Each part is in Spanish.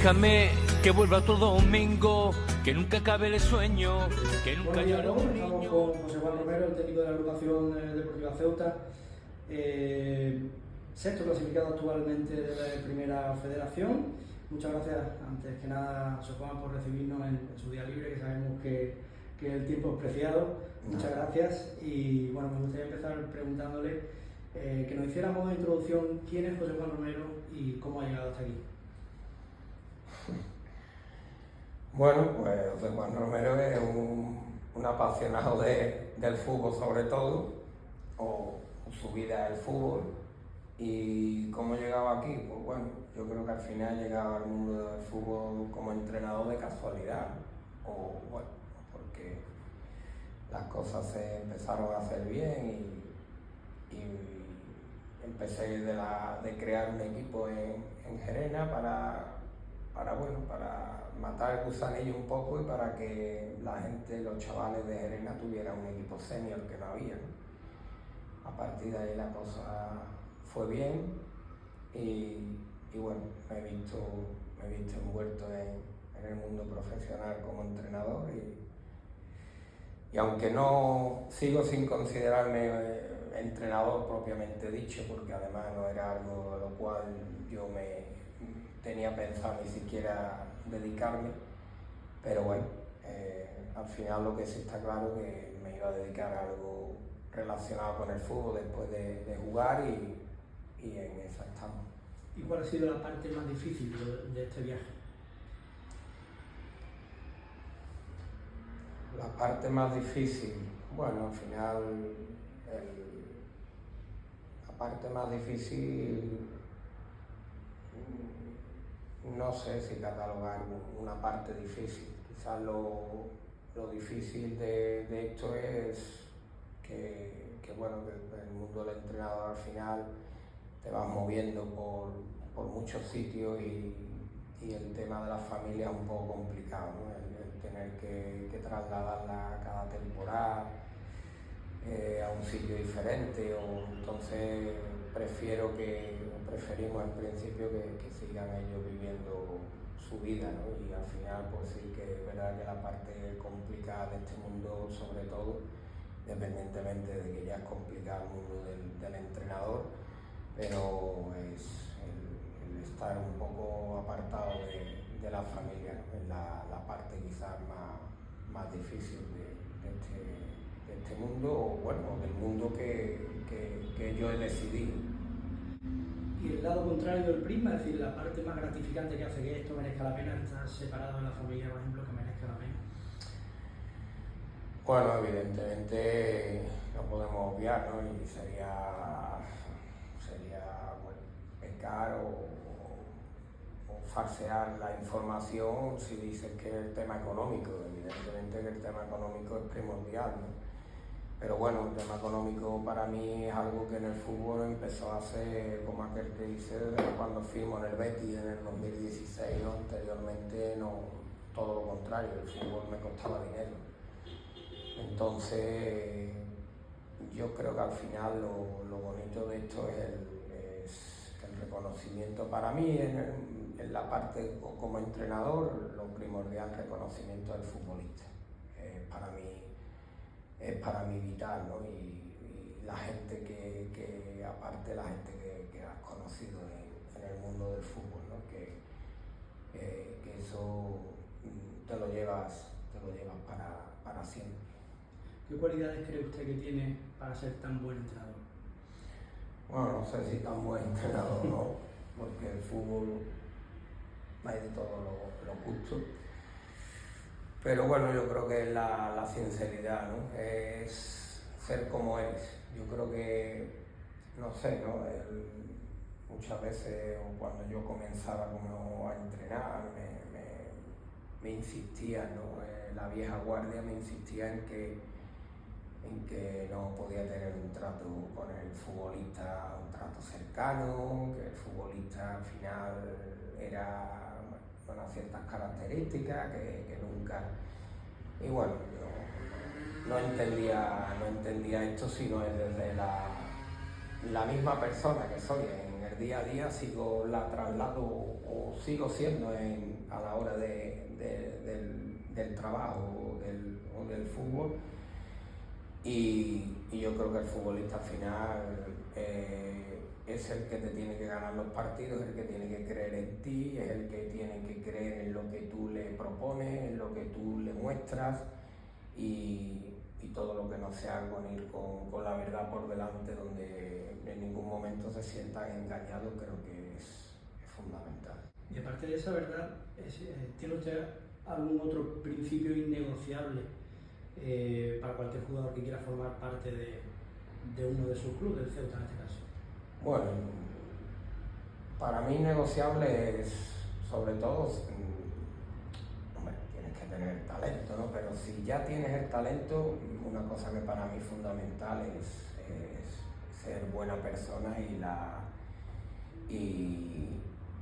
Déjame que vuelva otro domingo, que nunca acabe el sueño, que nunca haya un Estamos niño. con José Juan Romero, el técnico de la agrupación deportiva Ceuta. Sexto clasificado actualmente de la Primera Federación. Muchas gracias, antes que nada, José Juan, por recibirnos en su día libre, que sabemos que el tiempo es preciado. Muchas gracias. Y bueno, me gustaría empezar preguntándole que nos hiciera a modo de introducción quién es José Juan Romero y cómo ha llegado hasta aquí. Bueno, pues José Juan Romero es un apasionado del fútbol sobre todo, o su vida es el fútbol. ¿Y cómo he llegado aquí? Pues bueno, yo creo que al final he llegado al mundo del fútbol como entrenador de casualidad, o bueno, porque las cosas se empezaron a hacer bien y empecé de crear un equipo en Gerena para matar el gusanillo un poco y para que la gente, los chavales de Gerena tuvieran un equipo senior que no había, ¿no? A partir de ahí la cosa fue bien y bueno, me he visto envuelto en el mundo profesional como entrenador y aunque no sigo sin considerarme entrenador propiamente dicho, porque además no era algo a lo cual yo me tenía pensado ni siquiera dedicarme, pero bueno, al final lo que sí está claro que me iba a dedicar a algo relacionado con el fútbol después de jugar y en esa estamos. ¿Y cuál ha sido la parte más difícil de este viaje? La parte más difícil, bueno, al final la parte más difícil, no sé si catalogar una parte difícil. Quizás lo difícil de esto es que bueno, que el mundo del entrenador al final te vas moviendo por muchos sitios y el tema de la familia es un poco complicado, ¿no? El tener que trasladarla cada temporada a un sitio diferente, entonces preferimos en principio que sigan ellos viviendo su vida, ¿no? Y al final pues sí que es verdad que la parte complicada de este mundo, sobre todo, independientemente de que ya es complicado el mundo del entrenador, pero es el estar un poco apartado de la familia, ¿no? Es la parte quizás más difícil de este mundo, o bueno, del mundo que yo he decidido. Y el lado contrario del prisma, es decir, la parte más gratificante que hace que esto merezca la pena, estar separado de la familia, por ejemplo, que merezca la pena. Bueno, evidentemente no podemos obviar, ¿no? Y sería bueno, pecar o falsear la información si dices que el tema económico. Evidentemente que el tema económico es primordial, ¿no? Pero bueno, el tema económico para mí es algo que en el fútbol empezó hace, como aquel que dice, desde cuando firmó en el Betis en el 2016, ¿no? Anteriormente no, todo lo contrario, el fútbol me costaba dinero. Entonces, yo creo que al final lo bonito de esto es el reconocimiento para mí en la parte como entrenador, lo primordial, reconocimiento del futbolista. Es para mí vital, ¿no? Y la gente que aparte la gente que has conocido en el mundo del fútbol, ¿no? Que eso te lo llevas para siempre. ¿Qué cualidades cree usted que tiene para ser tan buen entrenador? Bueno, no sé si tan buen entrenador, ¿no? Porque el fútbol hay de todos los gustos. Pero bueno, yo creo que es la sinceridad, ¿no? Es ser como eres. Yo creo que, no sé, ¿no? Muchas veces, o cuando yo comenzaba como a entrenar, me insistía, ¿no? La vieja guardia me insistía en que no podía tener un trato con el futbolista, un trato cercano, que el futbolista al final era con ciertas características que nunca. Y bueno, yo no entendía esto, sino desde la misma persona que soy en el día a día la traslado o sigo siendo a la hora del trabajo o del fútbol. Y yo creo que el futbolista al final es el que te tiene que ganar los partidos, es el que tiene que creer en ti, es el que tiene que creer en lo que tú le propones, en lo que tú le muestras y todo lo que no sea con ir con la verdad por delante, donde en ningún momento se sientan engañados, creo que es fundamental. Y aparte de esa verdad, ¿tiene usted algún otro principio innegociable para cualquier jugador que quiera formar parte de uno de sus clubes, del Ceuta en este caso? Bueno, para mí negociable es sobre todo, hombre, tienes que tener talento, ¿no? Pero si ya tienes el talento, una cosa que para mí es fundamental es ser buena persona y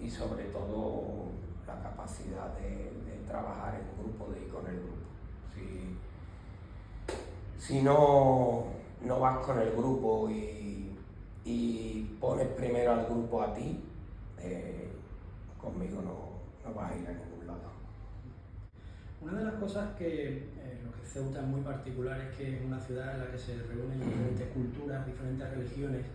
sobre todo la capacidad de trabajar en grupo, de ir con el grupo. Si no vas con el grupo y pones primero al grupo a ti, conmigo no vas a ir a ningún lado. Una de las cosas que lo que Ceuta es muy particular es que es una ciudad en la que se reúnen diferentes culturas, diferentes religiones,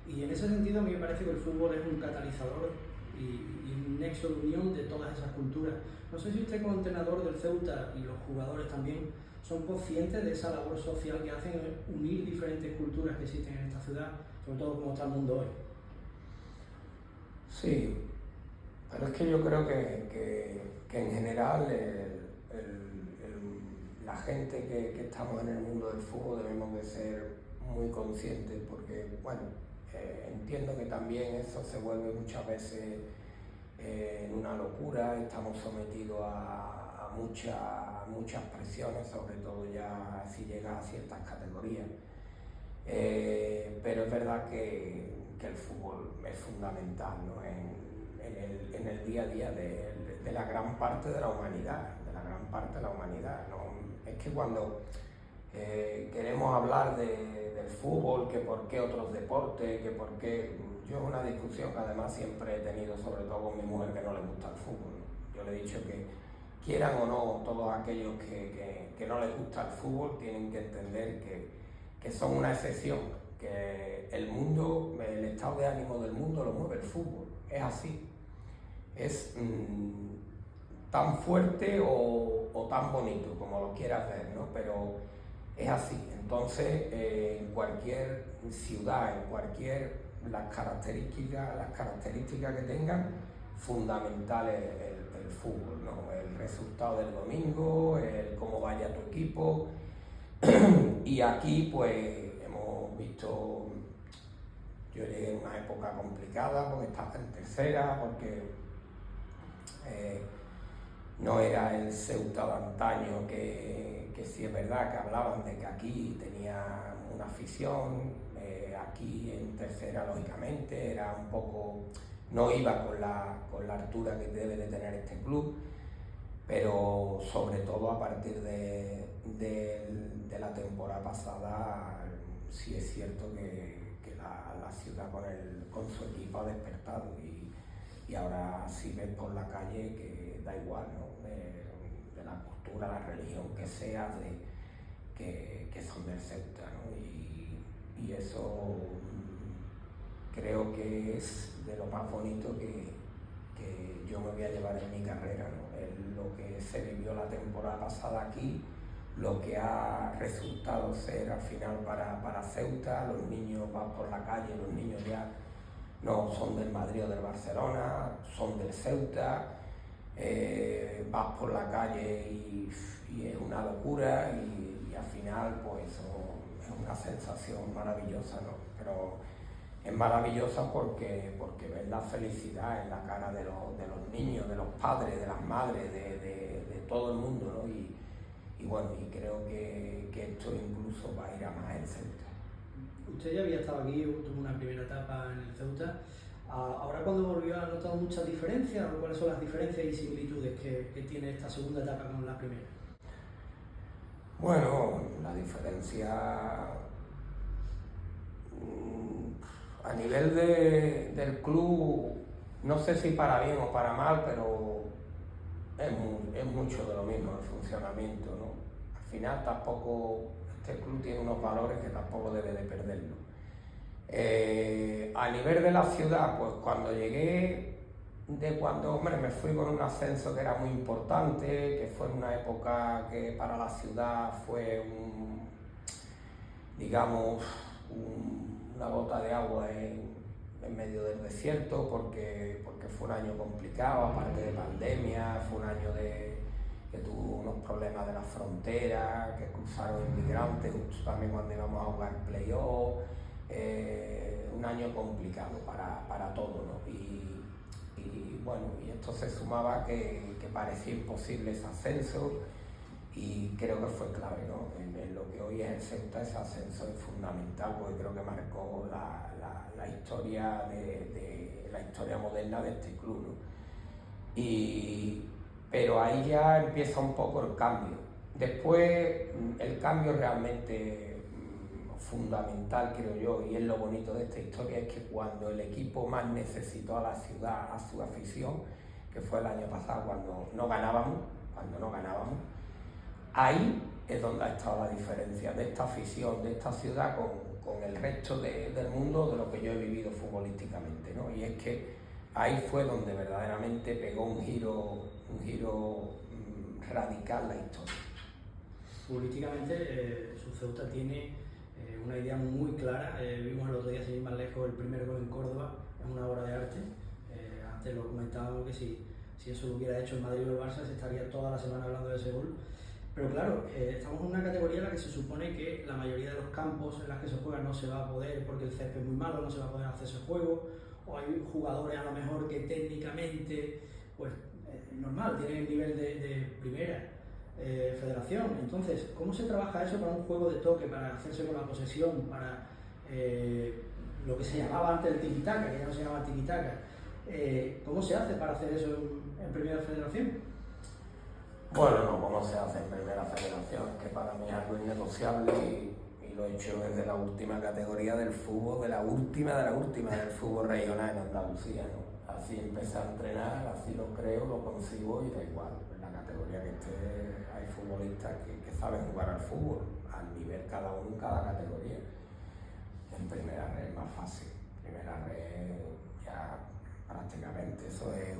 y en ese sentido a mí me parece que el fútbol es un catalizador y un nexo de unión de todas esas culturas. No sé si usted como entrenador del Ceuta y los jugadores también son conscientes de esa labor social que hacen unir diferentes culturas que existen en esta ciudad, sobre todo como está el mundo hoy. Sí, pero es que yo creo que en general la gente que estamos en el mundo del fútbol debemos de ser muy conscientes, porque bueno, entiendo que también eso se vuelve muchas veces en una locura, estamos sometidos a muchas presiones, sobre todo ya si llega a ciertas categorías, pero es verdad que el fútbol es fundamental, ¿no? en el día a día de la gran parte de la humanidad, ¿no? Es que cuando queremos hablar del fútbol, que por qué otros deportes, que por qué... Yo es una discusión que además siempre he tenido, sobre todo con mi mujer, que no le gusta el fútbol, ¿no? Yo le he dicho que quieran o no, todos aquellos que no les gusta el fútbol tienen que entender que son una excepción, que el mundo, el estado de ánimo del mundo lo mueve el fútbol, es así. Es tan fuerte o tan bonito como lo quieras ver, ¿no? Pero es así. Entonces, en cualquier ciudad, las características que tengan, fundamental el fútbol, ¿no? El resultado del domingo, el cómo vaya tu equipo. Y aquí pues hemos visto, yo llegué en una época complicada porque estaba en tercera, porque no era el Ceuta de antaño, que sí es verdad que hablaban de que aquí tenía una afición, aquí en tercera lógicamente era un poco, no iba con la altura que debe de tener este club, pero sobre todo a partir de la temporada pasada sí es cierto que la ciudad con su equipo ha despertado y ahora si ves por la calle que da igual, ¿no? De la cultura, la religión que sea, que son del Ceuta, ¿no? Y eso creo que es de lo más bonito que yo me voy a llevar en mi carrera, ¿no? Lo que se vivió la temporada pasada aquí, lo que ha resultado ser al final para Ceuta. Los niños van por la calle, los niños ya no son del Madrid o del Barcelona, son del Ceuta, vas por la calle y es una locura y al final pues eso es una sensación maravillosa, ¿no? Pero es maravillosa porque ves la felicidad en la cara de los niños, de los padres, de las madres, de todo el mundo, ¿no? Y bueno, y creo que esto incluso va a ir a más en Ceuta. Usted ya había estado aquí, tuvo una primera etapa en el Ceuta. Ahora cuando volvió, ¿ha notado muchas diferencias? ¿Cuáles son las diferencias y similitudes que tiene esta segunda etapa con la primera? Bueno, la diferencia... A nivel del club, no sé si para bien o para mal, pero es mucho de lo mismo el funcionamiento, ¿no? Al final tampoco, este club tiene unos valores que tampoco debe de perderlo. A nivel de la ciudad, pues cuando llegué, hombre, me fui con un ascenso que era muy importante, que fue en una época que para la ciudad fue una gota de agua en medio del desierto, porque fue un año complicado, aparte de pandemia, fue un año que tuvo unos problemas de la frontera, que cruzaron inmigrantes, justo también cuando íbamos a jugar playoff, un año complicado para todos, ¿no? Y bueno, y esto se sumaba que parecía imposible ese ascenso, y creo que fue clave, ¿no? En lo que hoy es el Ceuta, ese ascenso es fundamental, porque creo que marcó la historia la historia moderna de este club, ¿no? Pero ahí ya empieza un poco el cambio. Después, el cambio realmente fundamental, creo yo, y es lo bonito de esta historia, es que cuando el equipo más necesitó a la ciudad, a su afición, que fue el año pasado cuando no ganábamos, ahí es donde ha estado la diferencia de esta afición, de esta ciudad con el resto del mundo, de lo que yo he vivido futbolísticamente, ¿no? Y es que ahí fue donde verdaderamente pegó un giro radical la historia. Futbolísticamente, su Ceuta tiene una idea muy clara. Vimos el otro día, sin ir más lejos, el primer gol en Córdoba, es una obra de arte. Antes lo comentábamos que si eso lo hubiera hecho el Madrid o el Barça, se estaría toda la semana hablando de ese gol. Pero claro, estamos en una categoría en la que se supone que la mayoría de los campos en los que se juega no se va a poder, porque el césped es muy malo, no se va a poder hacer ese juego, o hay jugadores a lo mejor que técnicamente, pues normal, tienen el nivel de primera federación. Entonces, ¿cómo se trabaja eso para un juego de toque, para hacerse con la posesión, para lo que se llamaba antes el tiki-taka, que ya no se llama tiki-taka? ¿Cómo se hace para hacer eso en primera federación? Bueno, no, ¿cómo se hace en primera federación? Que para mí es algo innegociable y lo he hecho desde la última categoría del fútbol, de la última del fútbol regional en Andalucía, ¿no? Así empecé a entrenar, así lo creo, lo consigo y da igual. En la categoría que esté hay futbolistas que saben jugar al fútbol, al nivel cada uno en cada categoría. En primera red es más fácil, primera red ya prácticamente eso es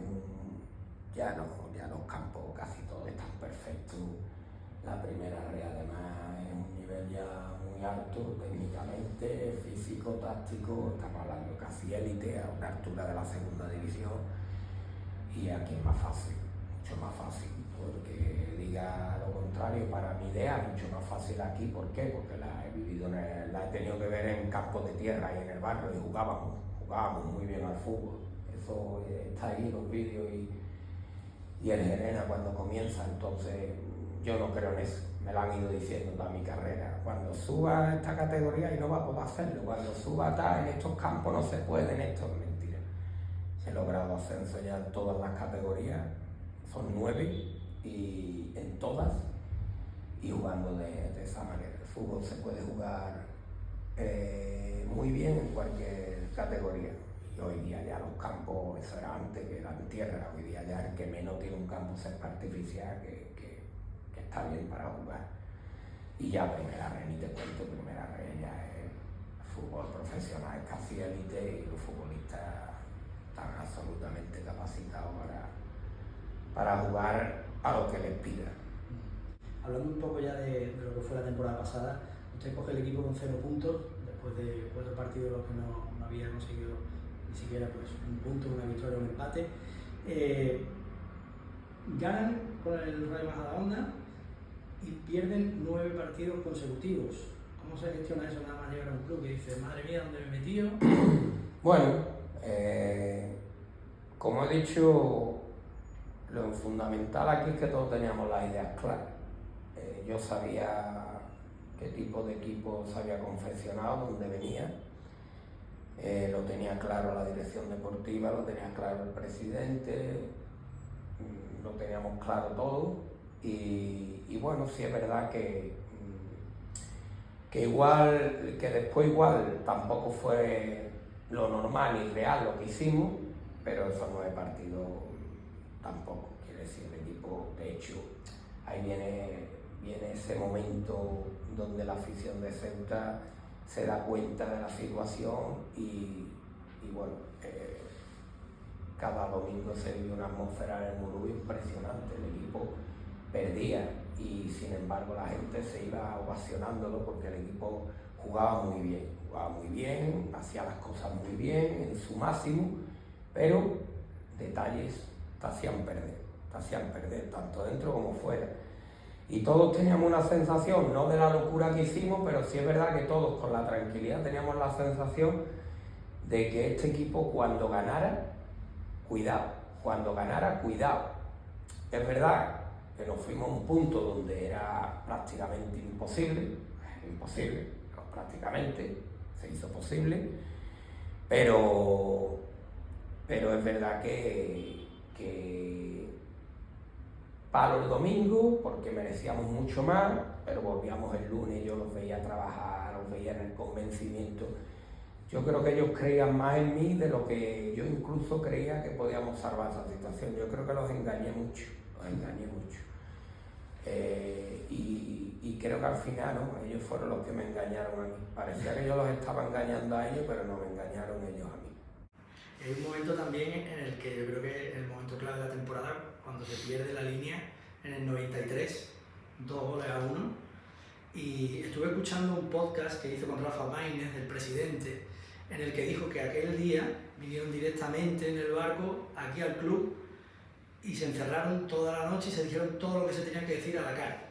ya los campos casi todos están perfectos. La primera red además es un nivel ya muy alto técnicamente, físico, táctico, estamos hablando casi élite a una altura de la segunda división, y aquí es más fácil, mucho más fácil, porque diga lo contrario, para mi idea mucho más fácil aquí. ¿Por qué? Porque la he vivido, la he tenido que ver en campos de tierra y en el barrio, y jugábamos muy bien al fútbol. Eso está ahí, los vídeos y el Gerena cuando comienza. Entonces yo no creo en eso, me lo han ido diciendo toda mi carrera. Cuando suba a esta categoría y no va a poder hacerlo, cuando suba en estos campos no se puede, en esto es mentira. He logrado ascenso ya en todas las categorías, son 9 y en todas, y jugando de esa manera. El fútbol se puede jugar muy bien en cualquier categoría. Y hoy día ya los campos, eso era antes que eran tierra, hoy día ya el que menos tiene un campo cerca artificial que está bien para jugar. Y ya primera red, ni te cuento, primera red ya es fútbol profesional, es casi élite, y los futbolistas están absolutamente capacitados para jugar a lo que les pida. Hablando un poco ya de lo que fue la temporada pasada, usted coge el equipo con 0 puntos, después de 4 partidos en los que no había conseguido ni siquiera pues, un punto, una victoria o un empate. Ganan con el Rayo Majadahonda y pierden 9 partidos consecutivos. ¿Cómo se gestiona eso nada más llegar a un club que dice, madre mía, ¿dónde me he metido? Bueno, como he dicho, lo fundamental aquí es que todos teníamos las ideas claras. Yo sabía qué tipo de equipo se había confeccionado, dónde venía. Lo tenía claro la dirección deportiva, lo tenía claro el presidente, lo teníamos claro todo. Y bueno, sí es verdad que después igual tampoco fue lo normal y real lo que hicimos, pero eso no es partido tampoco. Quiere decir, el equipo, de hecho, ahí viene ese momento donde la afición de Ceuta se da cuenta de la situación y bueno, cada domingo se vive una atmósfera en el Moruy impresionante. El equipo perdía y sin embargo la gente se iba ovacionándolo porque el equipo jugaba muy bien, hacía las cosas muy bien, en su máximo, pero detalles te hacían perder, tanto dentro como fuera. Y todos teníamos una sensación, no de la locura que hicimos, pero sí es verdad que todos con la tranquilidad teníamos la sensación de que este equipo cuando ganara, cuidado. Es verdad que nos fuimos a un punto donde era prácticamente imposible, pero prácticamente se hizo posible, pero es verdad que palo el domingo porque merecíamos mucho más, pero volvíamos el lunes, yo los veía trabajar, los veía en el convencimiento. Yo creo que ellos creían más en mí de lo que yo incluso creía que podíamos salvar esa situación. Yo creo que los engañé mucho. Y creo que al final, ¿no?, ellos fueron los que me engañaron a mí. Parecía que yo los estaba engañando a ellos, pero no me engañaron ellos a mí. Hay un momento también en el que yo creo que es el momento clave de la temporada, cuando se pierde la línea en el 93, 2-1, y estuve escuchando un podcast que hizo con Rafa Maínez, el presidente, en el que dijo que aquel día vinieron directamente en el barco aquí al club y se encerraron toda la noche y se dijeron todo lo que se tenía que decir a la cara.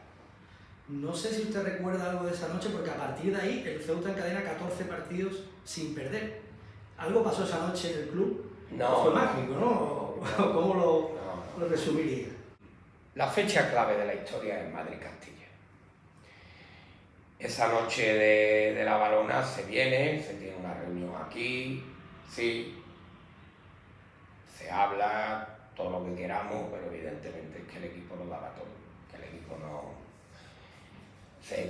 No sé si usted recuerda algo de esa noche, porque a partir de ahí el Ceuta encadena 14 partidos sin perder. ¿Algo pasó esa noche en el club? No. Fue mágico, ¿no? ¿Cómo lo resumiría? La fecha clave de la historia es Madrid-Castilla. Esa noche de la balona se tiene una reunión aquí, sí, se habla todo lo que queramos, pero evidentemente es que el equipo lo daba todo, que el equipo no...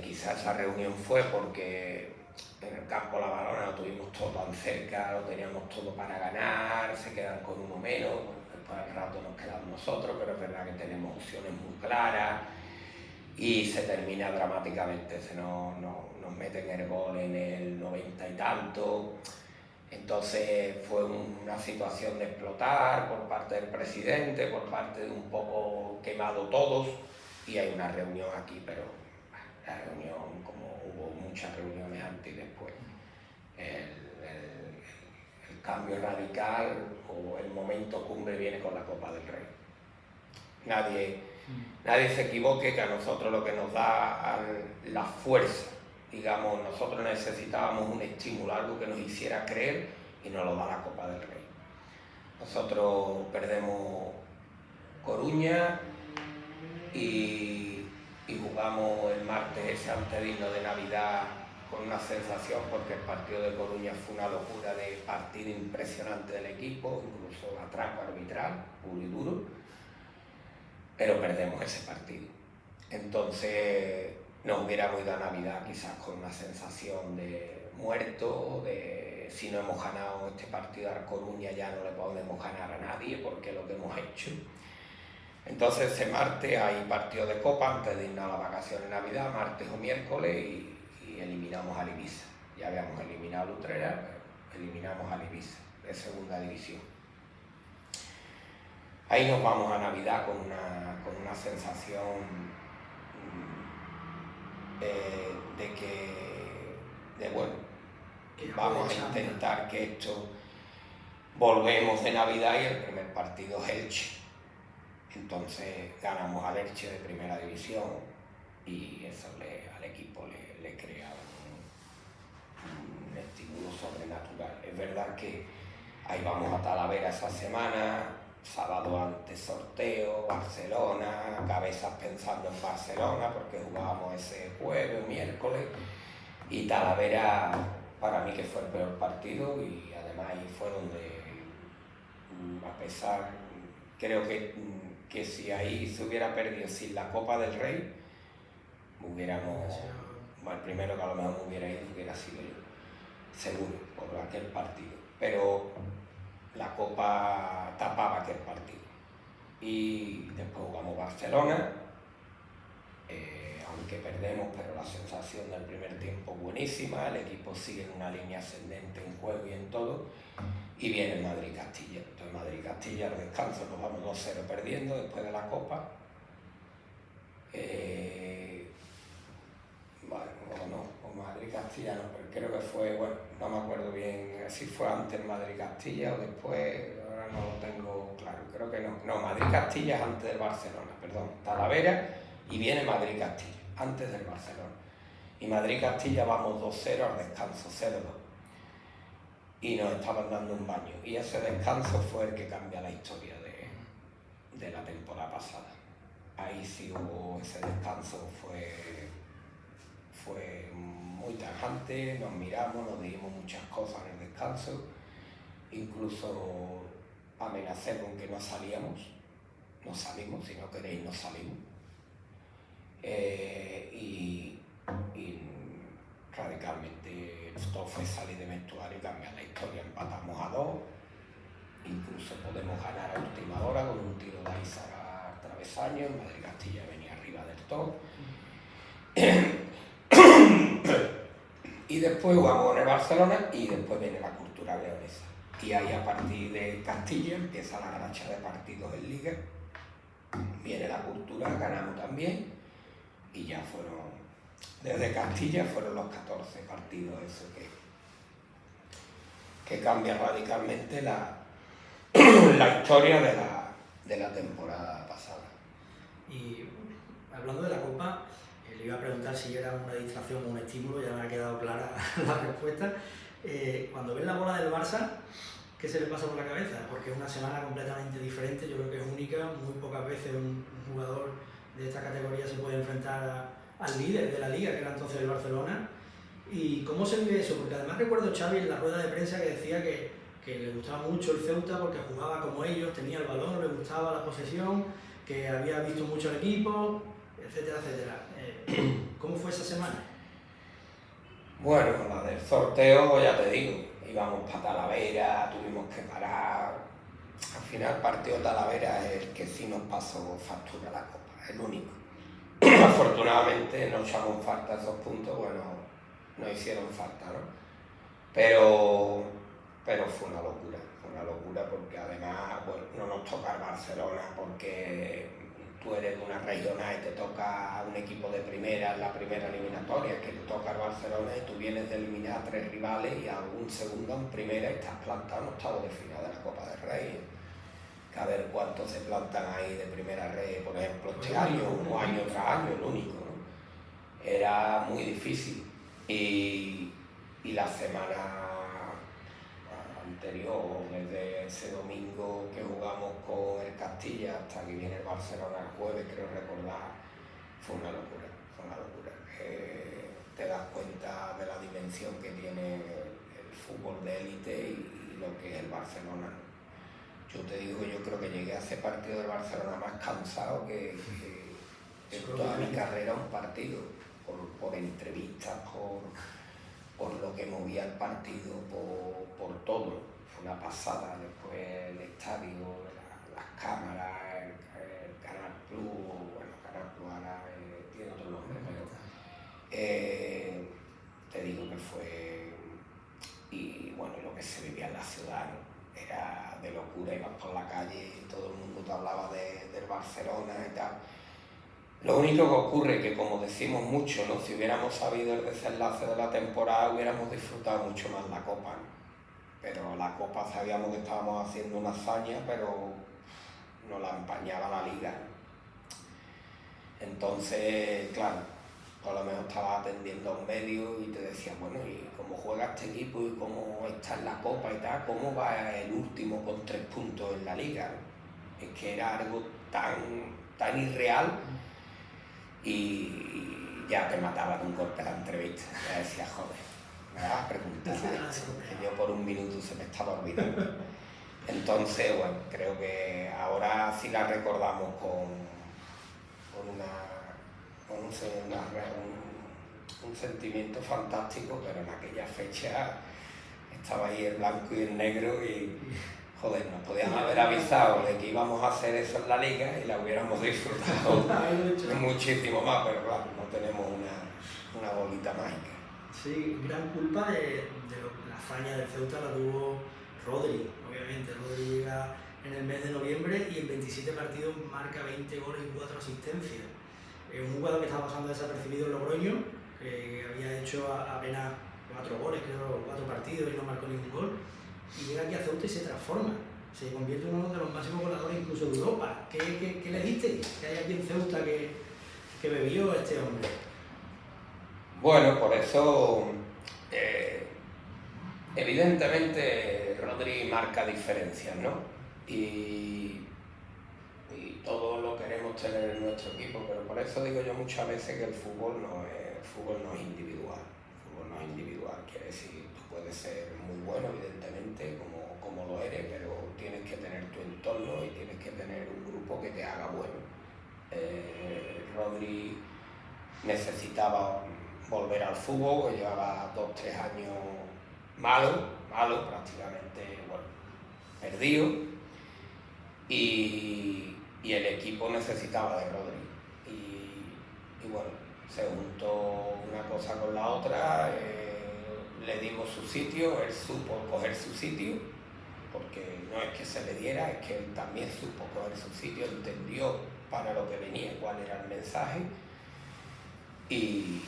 Quizás esa reunión fue porque en el campo La Balona lo tuvimos todo tan cerca, lo teníamos todo para ganar, se quedan con uno menos, después al rato nos quedamos nosotros, pero es verdad que tenemos opciones muy claras y se termina dramáticamente, nos meten el gol en el 90 y tanto. Entonces fue una situación de explotar por parte del presidente, por parte de un poco quemado todos, y hay una reunión aquí, pero la reunión, como hubo muchas reuniones antes y después, el cambio radical o el momento cumbre viene con la Copa del Rey. Nadie se equivoque, que a nosotros lo que nos da la fuerza, digamos, nosotros necesitábamos un estímulo, algo que nos hiciera creer, y nos lo da la Copa del Rey. Nosotros perdemos Coruña y jugamos el martes ese antedigno de Navidad con una sensación, porque el partido de Coruña fue una locura de partido impresionante del equipo, incluso atraco arbitral, puro y duro, pero perdemos ese partido. Entonces nos hubiéramos ido a Navidad quizás con una sensación de muerto, de si no hemos ganado este partido a Coruña ya no le podemos ganar a nadie porque es lo que hemos hecho. Entonces ese martes hay partido de Copa antes de irnos a las vacaciones de Navidad, martes o miércoles, y eliminamos al Ibiza. Ya habíamos eliminado a Utrera, pero eliminamos al Ibiza de segunda división. Ahí nos vamos a Navidad con una sensación vamos a intentar que esto, volvemos de Navidad y el primer partido es Elche. Entonces ganamos al Elche de primera división y eso al equipo le crea un estímulo sobrenatural. Es verdad que ahí vamos a Talavera esa semana, sábado antes sorteo, Barcelona, cabezas pensando en Barcelona porque jugábamos ese jueves, miércoles, y Talavera para mí que fue el peor partido, y además ahí fue donde, a pesar, creo que si ahí se hubiera perdido sin la Copa del Rey, el primero que a lo mejor me hubiera ido hubiera sido yo. seguro, por aquel partido. Pero la Copa tapaba aquel partido. Y después jugamos Barcelona, aunque perdemos, pero la sensación del primer tiempo buenísima, el equipo sigue en una línea ascendente en juego y en todo, y viene Madrid-Castilla. Entonces Madrid-Castilla al descanso nos vamos 2-0 perdiendo después de la Copa. O Madrid-Castilla no, pero creo que fue, bueno, no me acuerdo bien si fue antes Madrid-Castilla o después, ahora no lo tengo claro, creo que no, Madrid-Castilla es antes del Barcelona, perdón, Talavera y viene Madrid-Castilla, antes del Barcelona. Y Madrid-Castilla vamos 2-0 al descanso, 0-2. Y nos estaban dando un baño. Y ese descanso fue el que cambia la historia de la temporada pasada. Ahí sí hubo ese descanso, fue muy tajante, nos miramos, nos dijimos muchas cosas en el descanso, incluso amenacé con que no salimos, si no queréis no salimos. Y radicalmente todo fue salir de vestuario y cambiar la historia, empatamos a 2, incluso podemos ganar a última hora con un tiro de Aizar a travesaño, Madrid-Castilla venía arriba del todo. Y después jugamos con el Barcelona y después viene la Cultural Leonesa. Y ahí a partir de Castilla empieza la racha de partidos en Liga, viene la Cultural, ganamos también y ya fueron, desde Castilla fueron los 14 partidos, eso que cambia radicalmente la historia de la temporada pasada. Y hablando de la Copa, le iba a preguntar si era una distracción o un estímulo, ya me ha quedado clara la respuesta. Cuando ves la bola del Barça, ¿qué se le pasa por la cabeza? Porque es una semana completamente diferente, yo creo que es única, muy pocas veces un jugador de esta categoría se puede enfrentar al líder de la liga, que era entonces el Barcelona. ¿Y cómo se vive eso? Porque además recuerdo Xavi en la rueda de prensa que decía que le gustaba mucho el Ceuta porque jugaba como ellos, tenía el balón, le gustaba la posesión, que había visto mucho el equipo, etcétera, etcétera. ¿Cómo fue esa semana? Bueno, la del sorteo, ya te digo, íbamos para Talavera, tuvimos que parar. Al final el partido de Talavera es el que sí nos pasó factura la Copa, el único. Afortunadamente no echamos falta esos puntos, bueno, no hicieron falta, ¿no? Pero fue una locura porque además, bueno, no nos toca el Barcelona porque tú eres de una regional y te toca un equipo de primera en la primera eliminatoria, que te toca el Barcelona y tú vienes de eliminar a 3 rivales y a un segundo en primera y estás plantado en octavos de final de la Copa del Rey. Que a ver cuántos se plantan ahí de primera red, por ejemplo, este año, o año tras año, el único, ¿no? Era muy difícil. Y la semana anterior, desde ese domingo que jugamos con el Castilla hasta que viene el Barcelona el jueves, creo recordar, fue una locura. Te das cuenta de la dimensión que tiene el fútbol de élite y lo que es el Barcelona. Yo te digo, yo creo que llegué a ese partido del Barcelona más cansado que en toda mi carrera un partido, por entrevistas, por lo que movía el partido, por todo. Fue una pasada. Después el estadio, las cámaras, el Canal Plus, bueno, Canal Plus ahora tiene otro nombre, pero te digo que fue, y bueno, lo que se vivía en la ciudad, ¿no? Era de locura, ibas por la calle y todo el mundo te hablaba del Barcelona y tal. Lo único que ocurre es que, como decimos mucho, ¿no? Si hubiéramos sabido el desenlace de la temporada, hubiéramos disfrutado mucho más la Copa, ¿no? Pero la Copa sabíamos que estábamos haciendo una hazaña, pero nos la empañaba la Liga, ¿no? Entonces, claro, a lo mejor estabas atendiendo a un medio y te decían, bueno, ¿y cómo juega este equipo y cómo está en la Copa y tal? ¿Cómo va el último con 3 puntos en la Liga? ¿No? Es que era algo tan irreal y ya te mataba de un golpe la entrevista. Ya decía, joder, me vas a preguntar esto, que yo por un minuto se me estaba olvidando. Entonces, bueno, creo que ahora sí la recordamos con un sentimiento fantástico, pero en aquella fecha estaba ahí el blanco y el negro y, joder, nos podían haber avisado de que íbamos a hacer eso en la liga y la hubiéramos disfrutado muchísimo más, pero claro, no tenemos una bolita mágica. Sí, gran culpa de la hazaña del Ceuta la tuvo Rodri, obviamente. Rodri llega en el mes de noviembre y en 27 partidos marca 20 goles y 4 asistencias. Un jugador que estaba pasando desapercibido en Logroño, que había hecho apenas 4 goles, creo, 4 partidos y no marcó ningún gol, y llega aquí a Ceuta y se transforma. Se convierte en uno de los máximos goleadores incluso de Europa. ¿Qué le diste? ¿Qué hay aquí en Ceuta que bebió este hombre? Bueno, por eso, evidentemente, Rodri marca diferencias, ¿no? Y todos lo queremos tener en nuestro equipo, pero por eso digo yo muchas veces que el fútbol no es individual. El fútbol no es individual, quiere decir, tú puedes ser muy bueno, evidentemente, como lo eres, pero tienes que tener tu entorno y tienes que tener un grupo que te haga bueno. Rodri necesitaba volver al fútbol, que llevaba 2 o 3 años malo, prácticamente, bueno, perdido, y el equipo necesitaba de Rodri. Y bueno, se juntó una cosa con la otra, le dimos su sitio, él supo coger su sitio, porque no es que se le diera, es que él también supo coger su sitio, entendió para lo que venía, cuál era el mensaje, y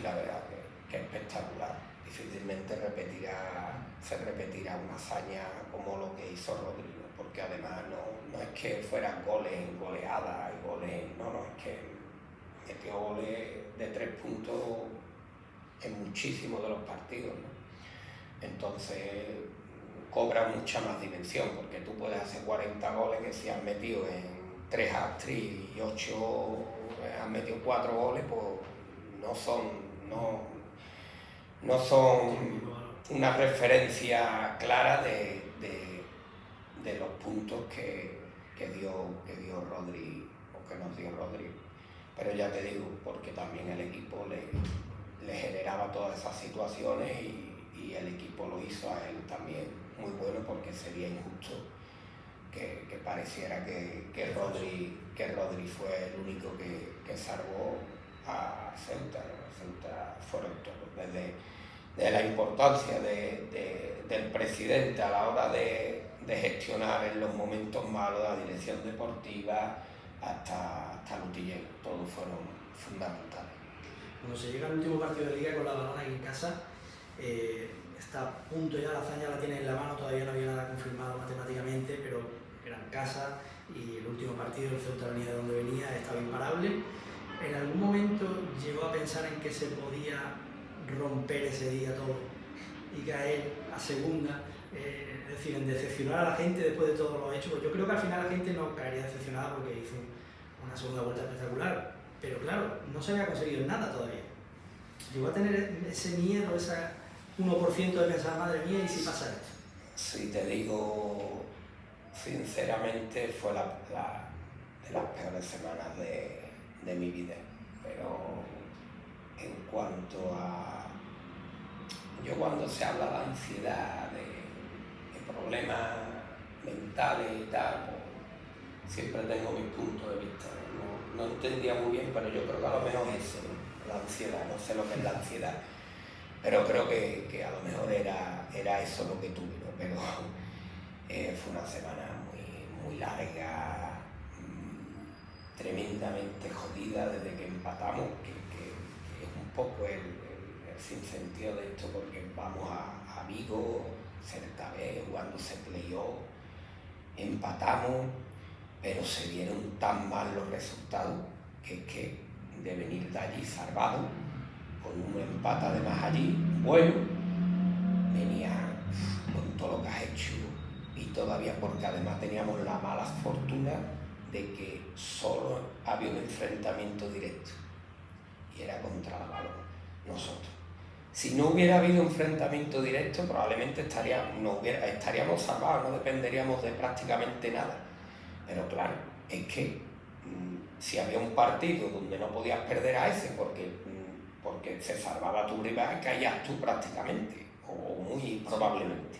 la verdad que es espectacular. Difícilmente se repetirá una hazaña como lo que hizo Rodrigo, porque además no es que fueran goles en goleadas y goles, no, es que metió goles de 3 puntos en muchísimos de los partidos, ¿no? Entonces cobra mucha más dimensión, porque tú puedes hacer 40 goles que si has metido en 3 hat-tricks y 8 has metido 4 goles, pues no son una referencia clara de los puntos que dio Rodri, o que nos dio Rodri. Pero ya te digo, porque también el equipo le generaba todas esas situaciones y el equipo lo hizo a él también muy bueno, porque sería injusto que pareciera que Rodri fue el único que salvó a Ceuta. Ceuta fueron todos, desde la importancia del presidente a la hora de gestionar en los momentos malos la dirección deportiva hasta Lutillero, todos fueron fundamentales. Cuando se llega al último partido de liga con la Balona aquí en casa, está a punto ya, la hazaña la tiene en la mano, todavía no había nada confirmado matemáticamente, pero era en casa y el último partido el Ceuta venía de donde venía, estaba imparable. ¿En algún momento llegó a pensar en que se podía romper ese día todo y caer a segunda? Es decir, en decepcionar a la gente después de todo lo hecho. Pues yo creo que al final la gente no caería decepcionada porque hizo una segunda vuelta espectacular, pero claro, no se había conseguido nada todavía. Llegó a tener ese miedo, ese 1% de pensar, madre mía, ¿y si pasa esto? Si te digo sinceramente, fue de las peores semanas de mi vida, pero en cuanto a... Yo cuando se habla de ansiedad, de problemas mentales y tal, pues, siempre tengo mis puntos de vista. No entendía muy bien, pero yo creo que a lo mejor es eso, ¿no? La ansiedad, no sé lo que es la ansiedad, pero creo que a lo mejor era eso lo que tuve, ¿no? Pero fue una semana muy larga, tremendamente jodida desde que empatamos, que es un poco el sinsentido de esto, porque vamos a Vigo, cerca vez, jugándose playoff, empatamos, pero se dieron tan mal los resultados que de venir de allí salvado, con un empate además allí, bueno, venía con todo lo que has hecho y todavía porque además teníamos la mala fortuna de que solo había un enfrentamiento directo y era contra la Balona, nosotros. Si no hubiera habido enfrentamiento directo, probablemente estaríamos salvados, no dependeríamos de prácticamente nada. Pero claro, es que si había un partido donde no podías perder a ese porque se salvaba tu rival, caías tú prácticamente, o muy probablemente.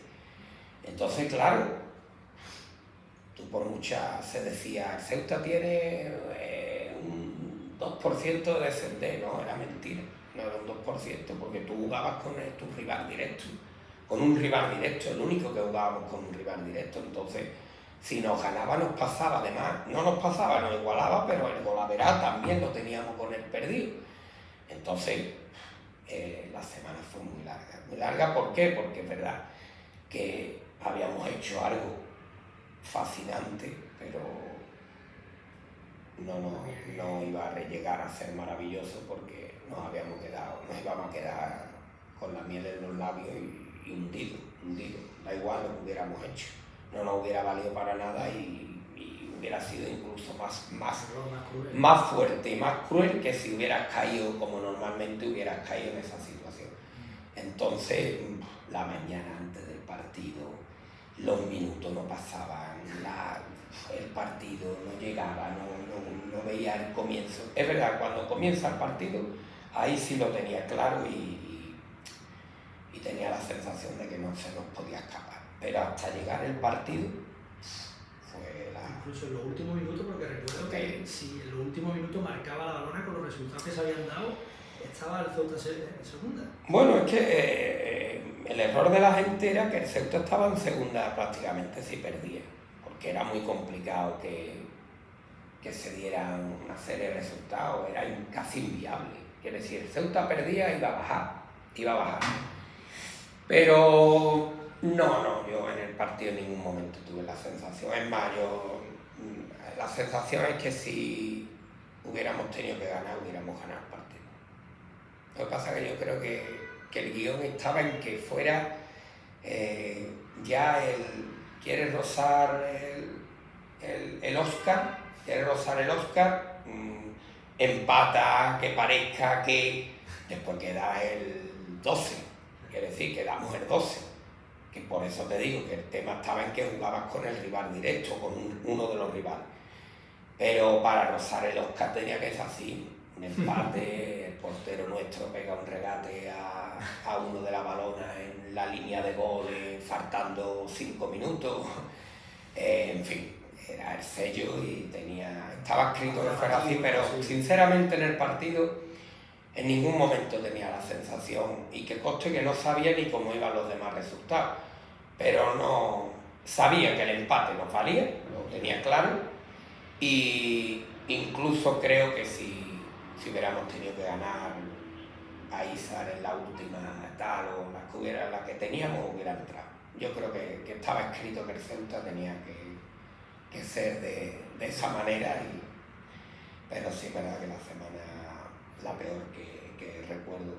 Entonces, claro, tú por mucha se decía, el Ceuta tiene un 2% de descender, no, era mentira, no era un 2%, porque tú jugabas con tu rival directo, con un rival directo, el único que jugábamos con un rival directo. Entonces, si nos ganaba nos pasaba, además, no nos pasaba, nos igualaba, pero el golaveral también lo teníamos con el perdido. Entonces, la semana fue muy larga. Muy larga, ¿por qué? Porque es verdad que habíamos hecho algo fascinante, pero no iba a llegar a ser maravilloso, porque nos íbamos a quedar con la miel en los labios y hundidos. Da igual lo que hubiéramos hecho. No nos hubiera valido para nada y hubiera sido incluso más fuerte y más cruel que si hubieras caído como normalmente hubieras caído en esa situación. Entonces, la mañana antes del partido, los minutos no pasaban, el partido no llegaba, no veía el comienzo. Es verdad, cuando comienza el partido, ahí sí lo tenía claro y tenía la sensación de que no se nos podía escapar. Pero hasta llegar el partido, fue incluso en los últimos minutos, porque recuerdo que si en los últimos minutos marcaba la Balona con los resultados que se habían dado, estaba el Ceuta en segunda. Bueno, es que el error de la gente era que el Ceuta estaba en segunda prácticamente si perdía, porque era muy complicado que se dieran una serie de resultados, era casi inviable. Quiere decir, el Ceuta perdía y iba a bajar. Pero yo en el partido en ningún momento tuve la sensación. Es más, la sensación es que si hubiéramos tenido que ganar, hubiéramos ganado el partido. Lo que pasa es que yo creo que el guión estaba en que fuera ya quiere rozar el Oscar, empata, que parezca que después queda el 12. Quiere decir, quedamos el 12, que por eso te digo que el tema estaba en que jugabas con el rival directo, con uno de los rivales. Pero para rozar el Oscar tenía que ser así, un empate, el portero nuestro pega un regate a uno de la Balona en la línea de goles, faltando 5 minutos, en fin, era el sello y estaba escrito que fuera así, pero sinceramente en el partido en ningún momento tenía la sensación, y que conste que no sabía ni cómo iban los demás resultados, pero no sabía que el empate nos valía, lo tenía claro, y incluso creo que si hubiéramos tenido que ganar a Izar en la última tal o la que teníamos hubiera entrado. Yo creo que estaba escrito que el Ceuta tenía que ser de esa manera, pero sí es verdad que la semana la peor que recuerdo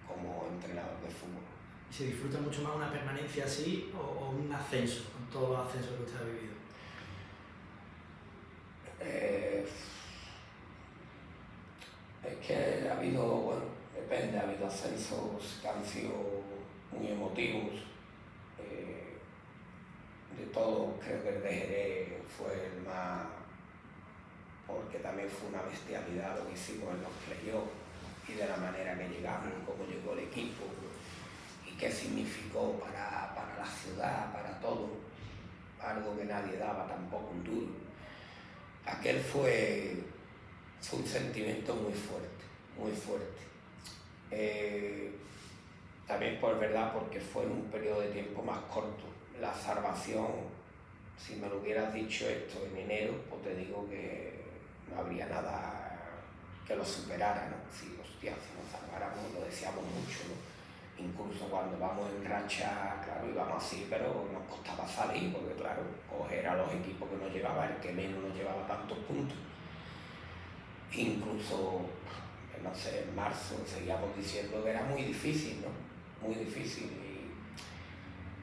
como entrenador de fútbol. ¿Y se disfruta mucho más una permanencia así o un ascenso, con todos los ascensos que usted ha vivido? Es que ha habido, depende, ha habido ascensos que han sido muy emotivos. De todo, creo que el de Jerez fue el más, porque también fue una bestialidad lo que hicimos en los playoffs y de la manera que llegamos, cómo llegó el equipo y qué significó para la ciudad, para todo, algo que nadie daba tampoco un duro. Aquel fue un sentimiento muy fuerte. También por verdad, porque fue en un periodo de tiempo más corto. La salvación, si me lo hubieras dicho esto en enero, pues te digo que no habría nada que lo superara, ¿no? Si nos salváramos, lo deseamos mucho, ¿no? Incluso cuando vamos en racha, claro, íbamos así, pero nos costaba salir, porque claro, coger a los equipos que nos llevaba, el que menos nos llevaba tantos puntos. Incluso, no sé, en marzo seguíamos diciendo que era muy difícil, ¿no? Muy difícil.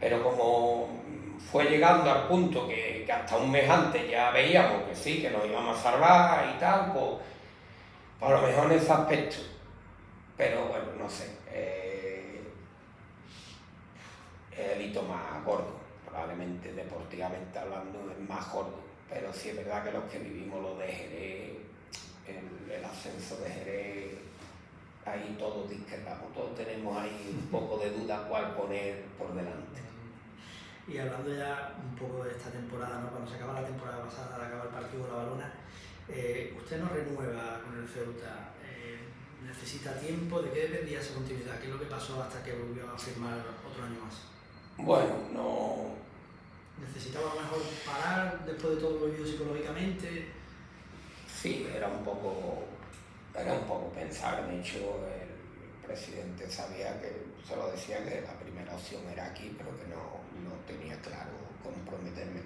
Pero como fue llegando al punto que hasta un mes antes ya veíamos que sí, que nos íbamos a salvar y tal, pues a lo mejor en ese aspecto. Pero bueno, no sé, el hito más gordo, probablemente deportivamente hablando es más gordo, pero sí es verdad que los que vivimos lo de Jerez, el ascenso de Jerez, ahí todos discrepamos, todos tenemos ahí un poco de duda cuál poner por delante. Y hablando ya un poco de esta temporada, ¿no? Cuando se acaba la temporada pasada, acaba el partido de la Balona, usted no renueva con el Ceuta, necesita tiempo. ¿De qué dependía esa continuidad? ¿Qué es lo que pasó hasta que volvió a firmar otro año más? Bueno, no... ¿Necesitaba a lo mejor parar después de todo lo vivido psicológicamente? Sí, era un poco pensar. De hecho, el presidente sabía que, solo decía que la primera opción era aquí, pero que no tenía claro comprometerme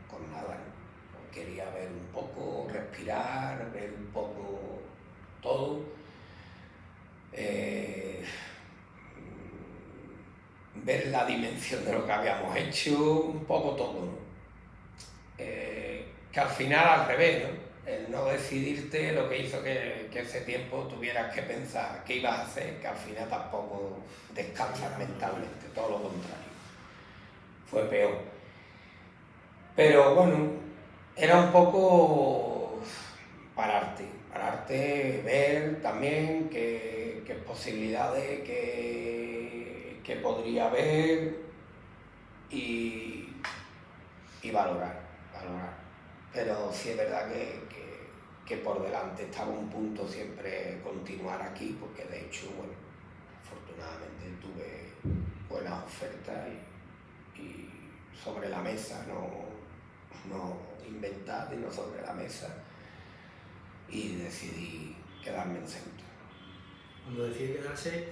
con nada, ¿no? Quería ver un poco, respirar, ver un poco todo. Ver la dimensión de lo que habíamos hecho, un poco todo, ¿no? Que al final al revés, ¿no? El no decidirte lo que hizo que ese tiempo tuvieras que pensar qué ibas a hacer, que al final tampoco descansas mentalmente, todo lo contrario. Fue peor. Pero bueno, era un poco pararte, ver también qué posibilidades que podría haber y valorar. Pero sí es verdad que por delante estaba un punto siempre continuar aquí, porque de hecho, bueno, afortunadamente tuve buenas ofertas y sobre la mesa, no inventar, sino sobre la mesa, y decidí quedarme en Ceuta. Cuando decide quedarse,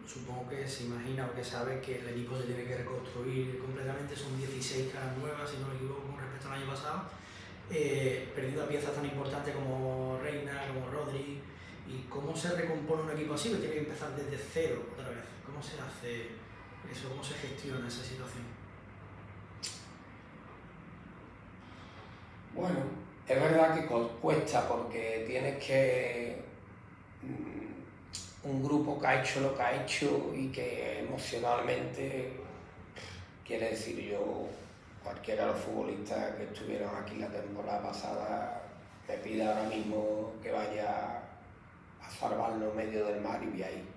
supongo que se imagina o que sabe que el equipo se tiene que reconstruir completamente. Son 16 caras nuevas, si no me equivoco, con respecto al año pasado, perdiendo a piezas tan importantes como Reina, como Rodri. ¿Y cómo se recompone un equipo así? Que tiene que empezar desde cero otra vez. ¿Cómo se hace eso? ¿Cómo se gestiona esa situación? Bueno, es verdad que cuesta, porque tienes que... un grupo que ha hecho lo que ha hecho y que emocionalmente, quiere decir, yo, cualquiera de los futbolistas que estuvieron aquí la temporada pasada, me pide ahora mismo que vaya a salvarlo en medio del mar y vi ahí.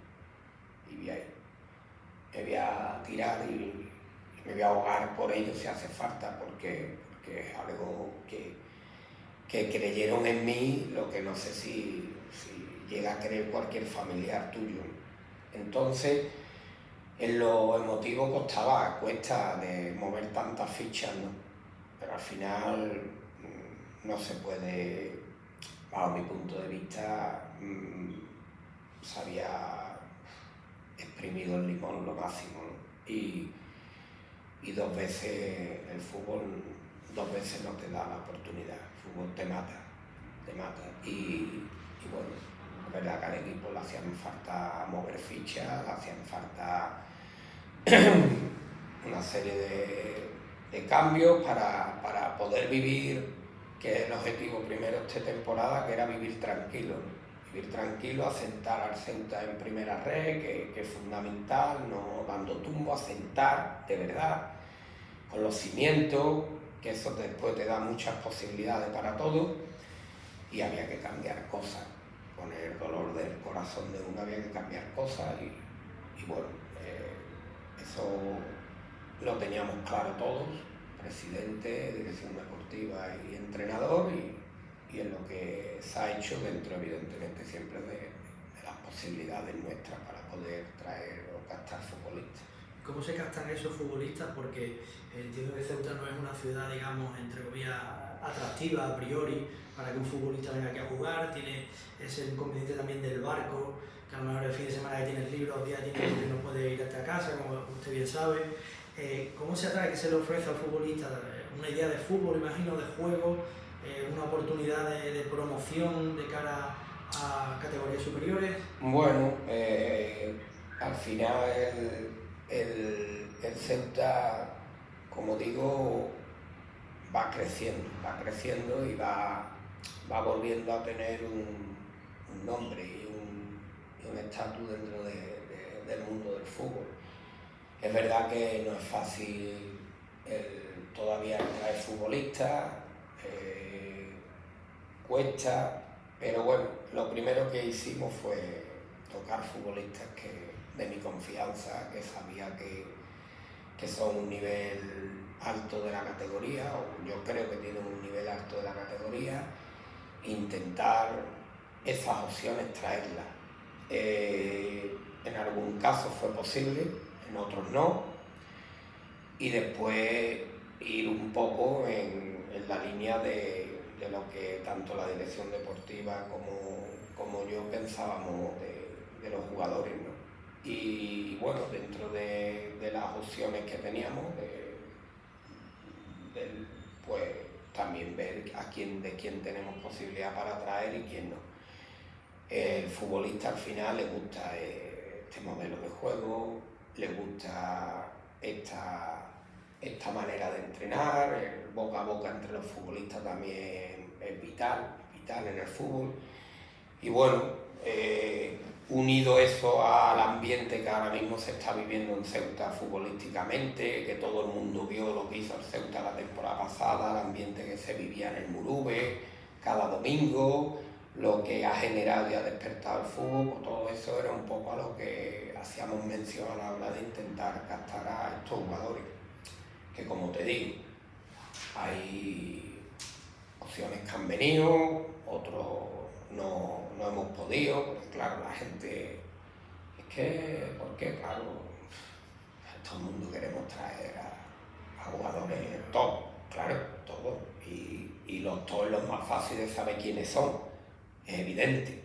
Me voy a tirar y me voy a ahogar por ello si hace falta, porque es algo que creyeron en mí, lo que no sé si llega a creer cualquier familiar tuyo. Entonces, en lo emotivo cuesta de mover tantas fichas, ¿no? Pero al final no se puede, bajo mi punto de vista, se había exprimido el limón lo máximo, ¿no? Y 2 veces el fútbol, 2 veces no te da la oportunidad, el fútbol te mata. Y bueno, es verdad que al equipo le hacían falta mover fichas, le hacían falta una serie de cambios para poder vivir, que es el objetivo primero de esta temporada, que era vivir tranquilo, asentar al Ceuta en primera red, que es fundamental, no dando tumbo, asentar de verdad, con los cimientos, que eso después te da muchas posibilidades para todo, y había que cambiar cosas. Con el dolor del corazón de uno había que cambiar cosas y bueno, eso lo teníamos claro todos, presidente, dirección deportiva y entrenador, y en lo que se ha hecho dentro, evidentemente, siempre de las posibilidades nuestras para poder traer o captar futbolistas. ¿Cómo se captan esos futbolistas? Porque entiendo que Ceuta no es una ciudad, digamos, entre comillas, atractiva a priori para que un futbolista venga aquí a jugar. Tiene ese inconveniente también del barco, que a lo mejor el fin de semana que tienes libre, los días tienes que no puede ir hasta casa, como usted bien sabe. ¿Cómo se atrae, qué se le ofrece al futbolista? Una idea de fútbol, imagino, de juego, una oportunidad de promoción de cara a categorías superiores. Bueno, al final el Ceuta, como digo, va creciendo y va volviendo a tener un nombre y un estatus dentro del mundo del fútbol. Es verdad que no es fácil todavía traer futbolistas, cuesta, pero bueno, lo primero que hicimos fue tocar futbolistas de mi confianza, que sabía que son un nivel alto de la categoría, o yo creo que tienen un nivel alto de la categoría, intentar esas opciones traerlas. En algún caso fue posible, en otros no, y después ir un poco en la línea de lo que tanto la dirección deportiva como yo pensábamos de los jugadores, ¿no? Y bueno, dentro de las opciones que teníamos, pues también ver de quién tenemos posibilidad para traer y quién no. El futbolista al final le gusta este modelo de juego, le gusta esta manera de entrenar, el boca a boca entre los futbolistas también es vital en el fútbol. Y bueno, unido eso al ambiente que ahora mismo se está viviendo en Ceuta futbolísticamente, que todo el mundo vio lo que hizo el Ceuta la temporada pasada, el ambiente que se vivía en el Murube cada domingo, lo que ha generado y ha despertado el fútbol, pues todo eso era un poco a lo que hacíamos mención a la hora de intentar captar a estos jugadores, que como te digo, hay opciones que han venido, otros no hemos podido, porque claro, la gente, es que, ¿por qué? Claro, todo el mundo queremos traer a jugadores top, claro, todos, y los top es lo más fácil de saber quiénes son, es evidente,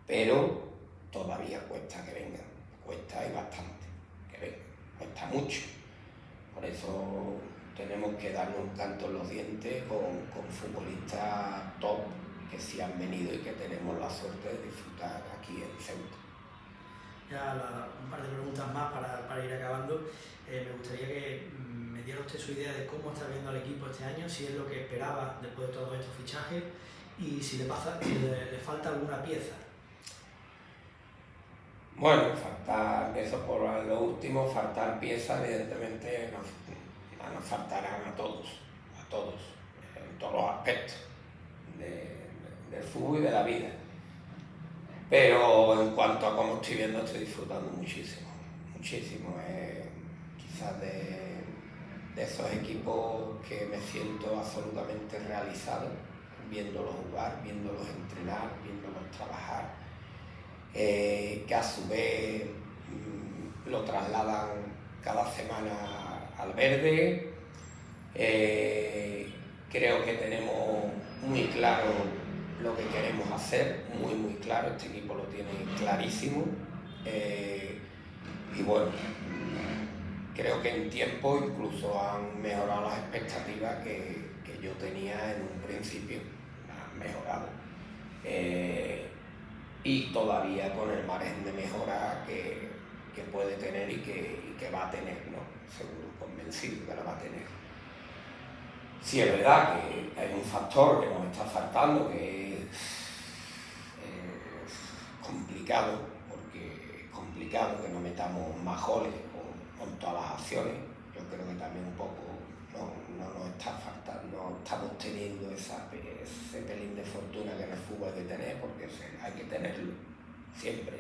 pero todavía cuesta que vengan, cuesta y bastante que vengan, cuesta mucho. Por eso tenemos que darnos un canto en los dientes con futbolistas top que sí han venido y que tenemos la suerte de disfrutar aquí en Ceuta. Ya un par de preguntas más para ir acabando. Me gustaría que me diera usted su idea de cómo está viendo al equipo este año, si es lo que esperaba después de todos estos fichajes y si le falta alguna pieza. Bueno, eso por lo último, faltar piezas, evidentemente nos faltarán a todos, en todos los aspectos del fútbol y de la vida. Pero en cuanto a cómo estoy viendo, estoy disfrutando muchísimo. Quizás de esos equipos que me siento absolutamente realizado, viéndolos jugar, viéndolos entrenar, viéndolos trabajar, que a su vez lo trasladan cada semana al verde. Creo que tenemos muy claro lo que queremos hacer, muy claro, este equipo lo tiene clarísimo. Y bueno, creo que en tiempo incluso han mejorado las expectativas que yo tenía en un principio, han mejorado. Y todavía con el margen de mejora que puede tener y que va a tener, ¿no? Seguro, convencido que lo va a tener. Sí, es verdad que hay un factor que nos está faltando, que es complicado, porque es complicado que no metamos más goles con todas las acciones. Yo creo que también un poco no nos está faltando, no estamos teniendo ese pelín de fortuna que en el fútbol hay que tener, porque hay que tenerlo siempre.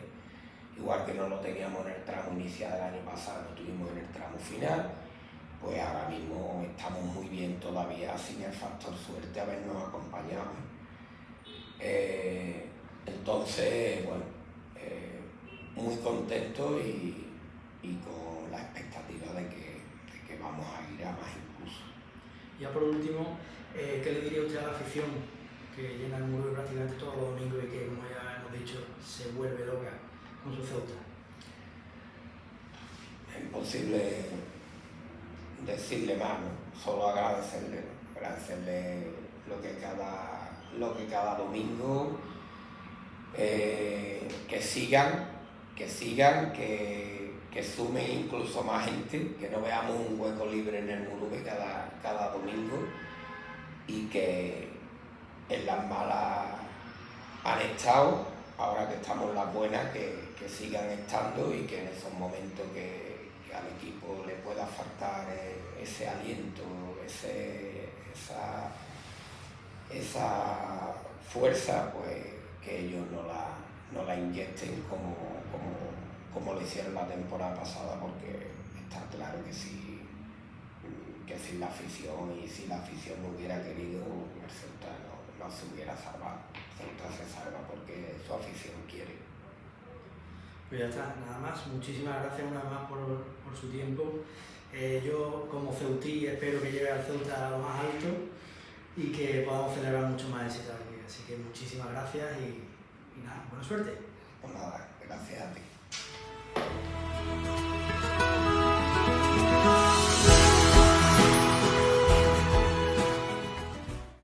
Igual que no lo teníamos en el tramo inicial del año pasado, lo tuvimos en el tramo final, pues ahora mismo estamos muy bien todavía sin el factor suerte habernos acompañado. Entonces, bueno, muy contento y con la expectativa de que vamos a ir a más incluso. Ya por último, ¿qué le diría usted a la afición que llena el muro prácticamente todos los domingos y que, como ya hemos dicho, se vuelve loca con su Ceuta? Es imposible decirle más, ¿no? Solo agradecerle lo que cada domingo, que sigan, que sumen incluso más gente, que no veamos un hueco libre en el Murube cada domingo, y que en las malas han estado, ahora que estamos en las buenas, que sigan estando y que en esos momentos que al equipo le pueda faltar ese aliento, esa fuerza, pues que ellos no la inyecten como hicieron la temporada pasada, porque está claro que sin la afición, y si la afición no hubiera querido, el Ceuta no se hubiera salvado. El Ceuta se salva porque su afición quiere. Pues ya está, nada más. Muchísimas gracias una vez más por su tiempo. Yo, como ceutí, espero que llegue al Ceuta a lo más alto y que podamos celebrar mucho más éxito aquí. Así que muchísimas gracias y nada, buena suerte. Pues nada, gracias a ti.